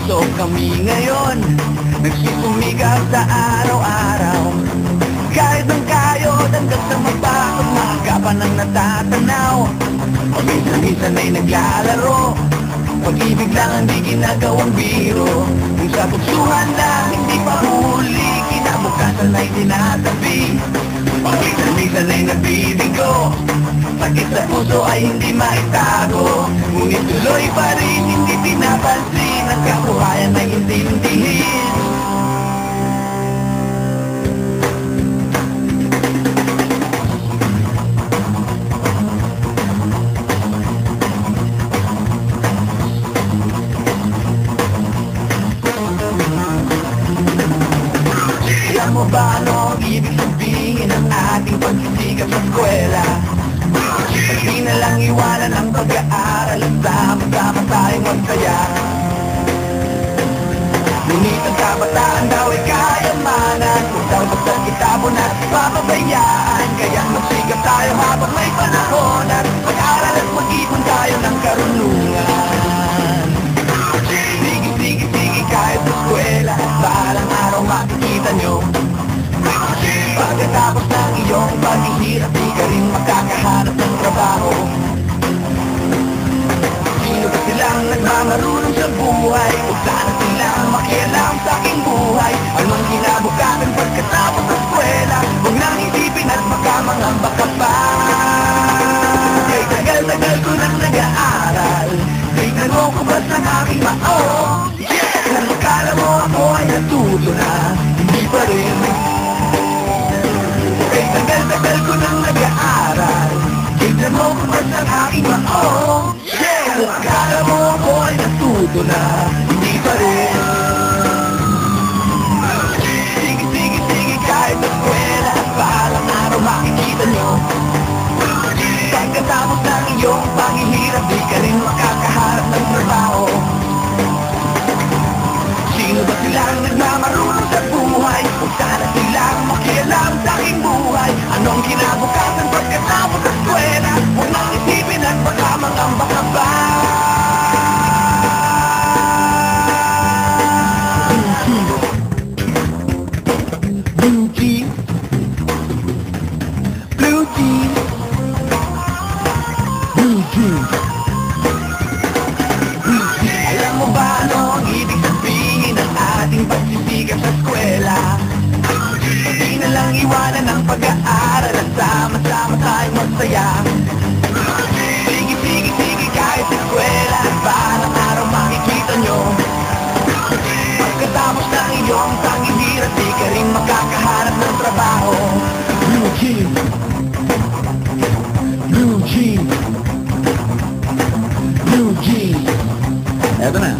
puso kami ngayon, nagsisumikap sa araw-araw. Kahit ng kayod hanggang sa mabakot, maaga pa nang natatanaw. Paminsan-minsan ay naglalaro, pag-ibig lang hindi ginagawang biro. Kung sa buksuhan lang hindi pa huli, kinabukasan ay tinatabi. Paminsan-minsan ay nabibigo, sakit sa puso ay hindi maitago. Ngunit tuloy pa rin hindi pinapansin, ang kabuhayan ay intindihin. Alam mo ba ano ang ibig sabihin ng ating pagsisikap sa eskwela? Hindi na lang iwanan ang pag-aaral at sama-sama tayong magsaya. Ngunit ang kabataan daw ay kayamanan, kung daw basta kitapon at papabayaan. Kaya magsikap tayo habang may panahon, at mag-aral at mag-ipon tayo ng karunungan. Sige kahit sa eskwela, balang araw makikita nyo. Pagkatapos ng iyong paghihirap, di ka rin makakahanap ng trabaho. Sino ba silang nagmamarunong sa buhay? Huwag sana silang makialam sa aking buhay. Anong kinabukasan pagkatapos ng eskwela? Huwag nang isipin at makamangamba ka pa. Kay tagal-tagal ko nang nag-aaral, tignan mo kung ba't ng aking maong. Kung akala mo ako ay natuto na, hindi pa rin. Kay tagal-tagal ko nang nag-aaral, tignan mo kung ba't ng aking maong. Kung akala mo ako ay natuto na, hindi pa rin. Sige kahit sa eskwela, balang araw makikita nyo. Pagkatapos ng iyong paghihirap, di ka rin makakaharap ng trabaho. Sino ba silang nagmamarunong sa buhay? Kung sana silang makialam sa aking buhay. Anong kinabukasan pagkatapos sa eskwela? Huwag nang isipin at baka mangamba ka ba. Blue jeans, blue jeans, blue jeans, blue jeans. Alam mo ba ano ang ibig sabihin ng ating pagsisikap sa eskwela? Hindi na lang iwanan ang pag-aaral at sama-sama tayong magsaya. Sige kahit sa eskwela, balang araw makikita nyo. Pagkatapos ng iyong paghihirap, di ka rin makakaharap ng trabaho. Blue jeans, blue jeans, blue jeans. Eto na.